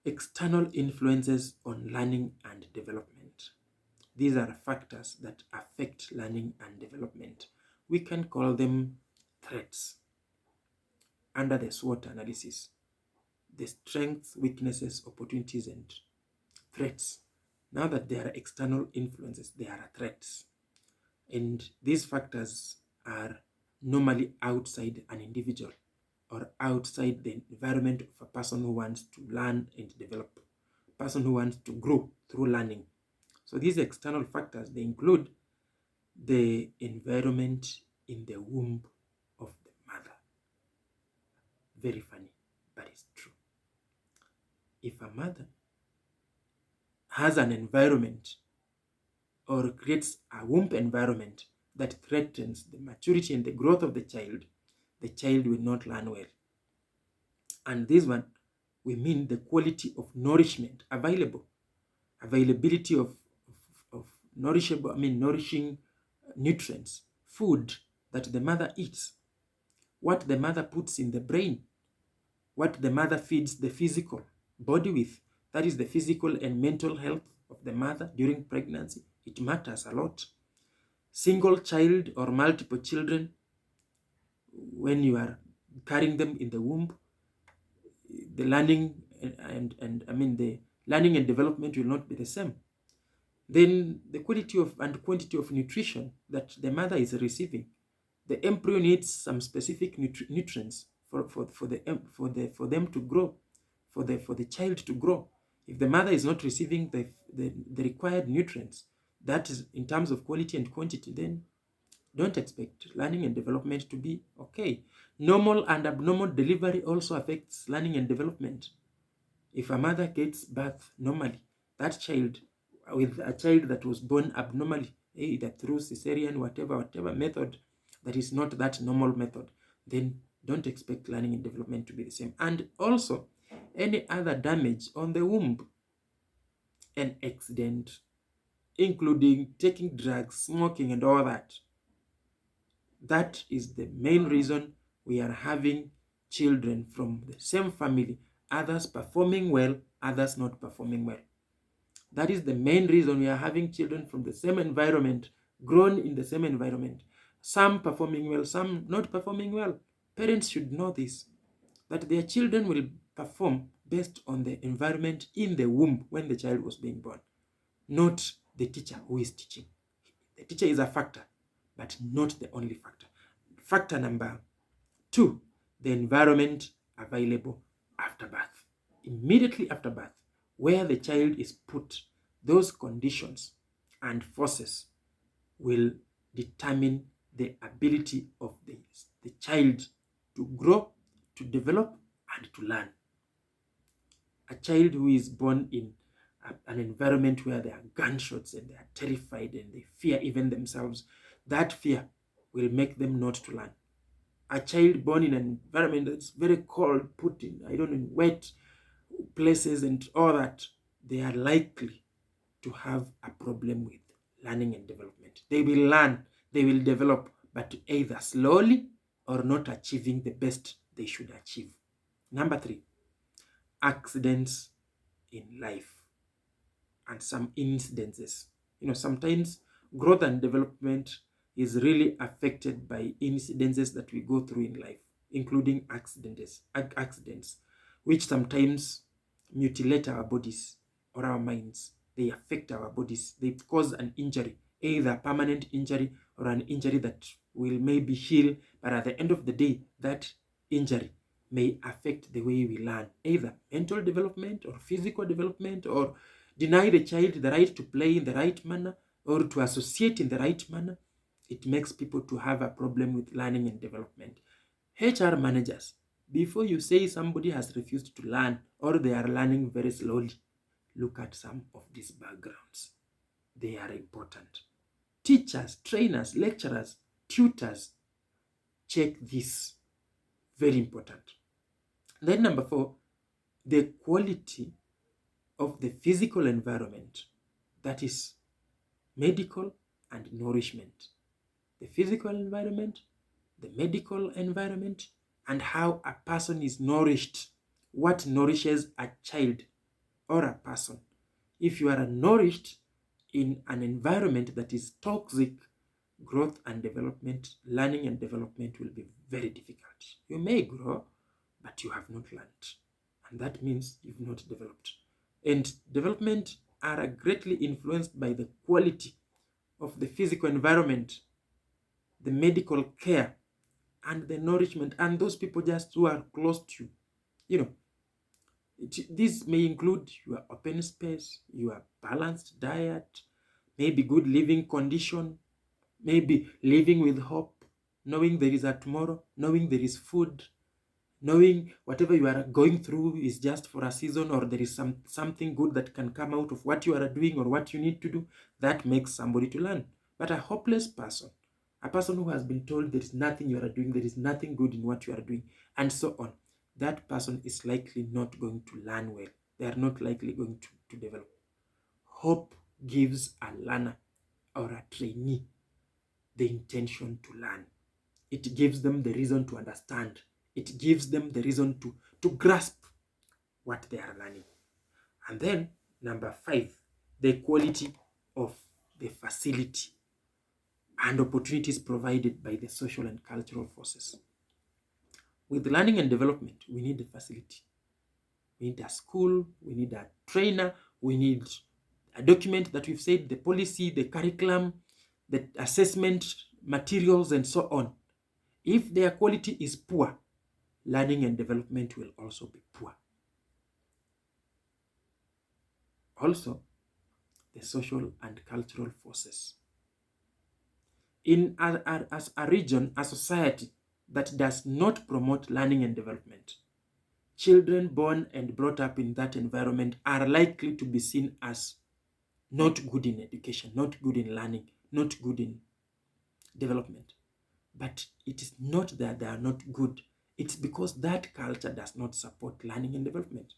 External influences on learning and development. These are factors that affect learning and development. We can call them threats. Under the SWOT analysis, the strengths, weaknesses, opportunities, and threats. Now that there are external influences, there are threats. And these factors are normally outside an individual or outside the environment of a person who wants to learn and develop, a person who wants to grow through learning. So these external factors, they include the environment in the womb of the mother. Very funny, but it's true. If a mother has an environment or creates a womb environment that threatens the maturity and the growth of the child will not learn well. And this one, we mean the quality of nourishment available, availability of nourishing nutrients, food that the mother eats, what the mother puts in the brain, what the mother feeds the physical body with. That is the physical and mental health of the mother during pregnancy. It matters a lot. Single child or multiple children, when you are carrying them in the womb, the learning the learning and development will not be the same. Then the quality of and quantity of nutrition that the mother is receiving. The embryo needs some specific nutrients for them to grow, for the child to grow. If the mother is not receiving the required nutrients, that is in terms of quality and quantity, then don't expect learning and development to be okay. Normal and abnormal delivery also affects learning and development. If a mother gets birth normally, that child, with a child that was born abnormally, either through cesarean, whatever method that is not that normal method, then don't expect learning and development to be the same. And also, any other damage on the womb, an accident, including taking drugs, smoking, and all that. That is the main reason we are having children from the same family, others performing well, others not performing well. That is the main reason we are having children from the same environment, grown in the same environment, some performing well, some not performing well. Parents should know this, that their children will perform based on the environment in the womb when the child was being born, not the teacher who is teaching. The teacher is a factor, but not the only factor. Factor number 2, the environment available after birth. Immediately after birth, where the child is put, those conditions and forces will determine the ability of the child to grow, to develop, and to learn. A child who is born in an environment where there are gunshots and they are terrified and they fear even themselves, that fear will make them not to learn. A child born in an environment that's very cold, put in, wet places and all that, they are likely to have a problem with learning and development. They will learn, they will develop, but either slowly or not achieving the best they should achieve. Number 3, accidents in life and some incidences. Sometimes growth and development is really affected by incidences that we go through in life, including accidents, which sometimes mutilate our bodies or our minds. They affect our bodies. They cause an injury, either permanent injury or an injury that will maybe heal, but at the end of the day, that injury may affect the way we learn, either mental development or physical development, or deny the child the right to play in the right manner or to associate in the right manner. It makes people to have a problem with learning and development. HR managers, before you say somebody has refused to learn or they are learning very slowly, look at some of these backgrounds. They are important. Teachers, trainers, lecturers, tutors, check this. Very important. Then number 4, the quality of the physical environment, that is medical and nourishment. The physical environment, the medical environment, and how a person is nourished. What nourishes a child or a person, if you are nourished in an environment that is toxic, growth and development, learning and development will be very difficult. You may grow, but you have not learned. And that means you've not developed. And development are greatly influenced by the quality of the physical environment, the medical care, and the nourishment, and those people just who are close to you. You know, this may include your open space, your balanced diet, maybe good living condition, maybe living with hope, knowing there is a tomorrow, knowing there is food, knowing whatever you are going through is just for a season, or there is something good that can come out of what you are doing or what you need to do. That makes somebody to learn. But a hopeless person, a person who has been told there is nothing you are doing, there is nothing good in what you are doing, and so on, that person is likely not going to learn well. They are not likely going to develop. Hope gives a learner or a trainee the intention to learn. It gives them the reason to understand. It gives them the reason to grasp what they are learning. And then, number 5, the quality of the facility and opportunities provided by the social and cultural forces. With learning and development, we need a facility. We need a school, we need a trainer, we need a document that we've said, the policy, the curriculum, the assessment materials, and so on. If their quality is poor, learning and development will also be poor. Also, the social and cultural forces. As a region, a society that does not promote learning and development, children born and brought up in that environment are likely to be seen as not good in education, not good in learning, not good in development. But it is not that they are not good. It's because that culture does not support learning and development,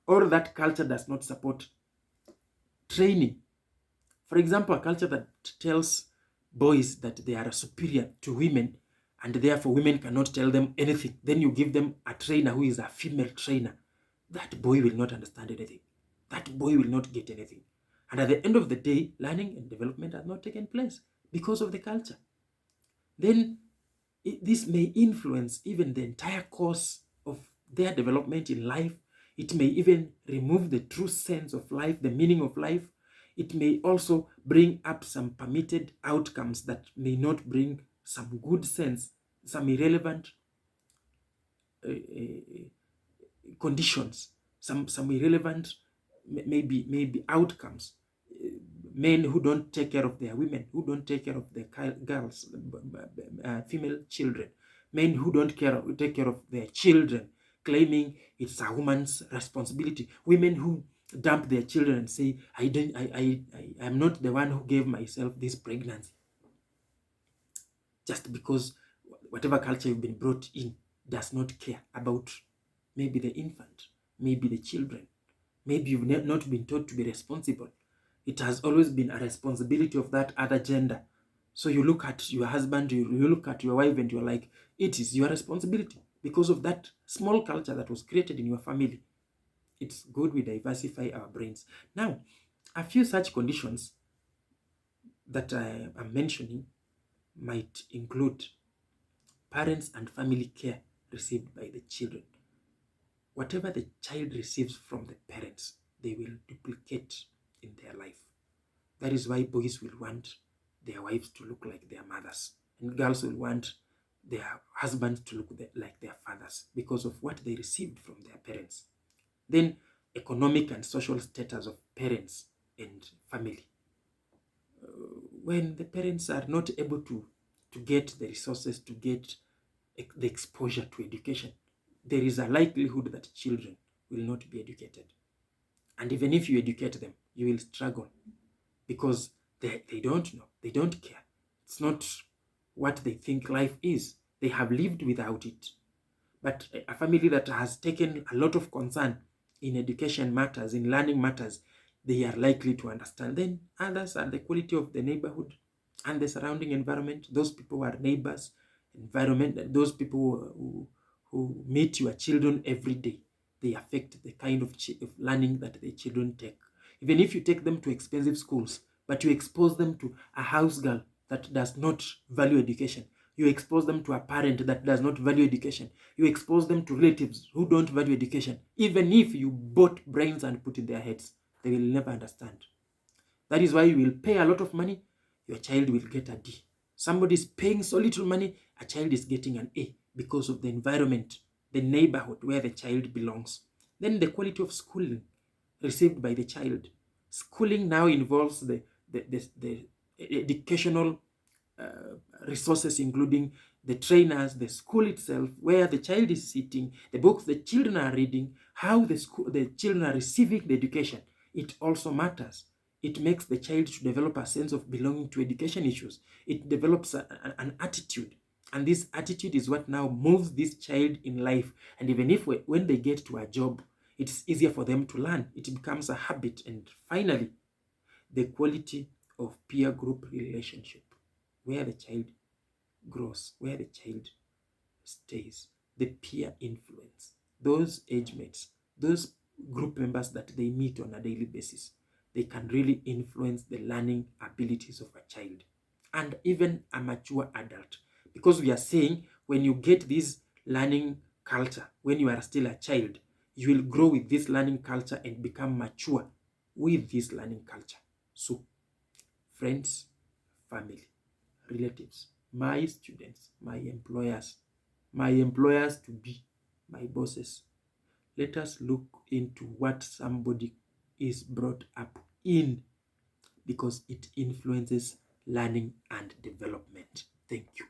or that culture does not support training. For example, a culture that tells boys that they are superior to women and therefore women cannot tell them anything. Then you give them a trainer who is a female trainer. That boy will not understand anything. That boy will not get anything. And at the end of the day, learning and development has not taken place because of the culture. Then this may influence even the entire course of their development in life. It may even remove the true sense of life, the meaning of life. It may also bring up some permitted outcomes that may not bring some good sense, some irrelevant conditions, some irrelevant maybe outcomes. Men who don't take care of their women, who don't take care of their girls, female children, men who don't take care of their children, claiming it's a woman's responsibility. Women who dump their children and say, I'm not the one who gave myself this pregnancy. Just because whatever culture you've been brought in does not care about maybe the infant, maybe the children. Maybe you've not been taught to be responsible. It has always been a responsibility of that other gender. So you look at your husband, you look at your wife, and you're like, it is your responsibility because of that small culture that was created in your family. It's good we diversify our brains. Now, a few such conditions that I am mentioning might include parents and family care received by the children. Whatever the child receives from the parents, they will duplicate in their life. That is why boys will want their wives to look like their mothers, and girls will want their husbands to look like their fathers because of what they received from their parents. Then economic and social status of parents and family. When the parents are not able to get the resources, to get the exposure to education, there is a likelihood that children will not be educated. And even if you educate them, you will struggle because they don't know, they don't care. It's not what they think life is. They have lived without it. But a family that has taken a lot of concern in education matters, in learning matters, they are likely to understand. Then others are the quality of the neighborhood and the surrounding environment. Those people who are neighbors, environment, those people who meet your children every day. they affect the kind of learning that the children take. Even if you take them to expensive schools, but you expose them to a house girl that does not value education, you expose them to a parent that does not value education, you expose them to relatives who don't value education, even if you bought brains and put in their heads, they will never understand. That is why you will pay a lot of money, your child will get a D. Somebody is paying so little money, a child is getting an A because of the environment, the neighborhood where the child belongs. Then the quality of schooling received by the child. Schooling now involves the educational resources, including the trainers, the school itself, where the child is sitting, the books the children are reading, how the children are receiving the education. It also matters. It makes the child to develop a sense of belonging to education issues. It develops an attitude. And this attitude is what now moves this child in life. And even if when they get to a job, it's easier for them to learn. It becomes a habit. And finally, the quality of peer group relationship, where the child grows, where the child stays, the peer influence, those age mates, those group members that they meet on a daily basis, they can really influence the learning abilities of a child and even a mature adult. Because we are saying when you get this learning culture, when you are still a child, you will grow with this learning culture and become mature with this learning culture. So, friends, family, relatives, my students, my employers to be, my bosses, let us look into what somebody is brought up in, because it influences learning and development. Thank you.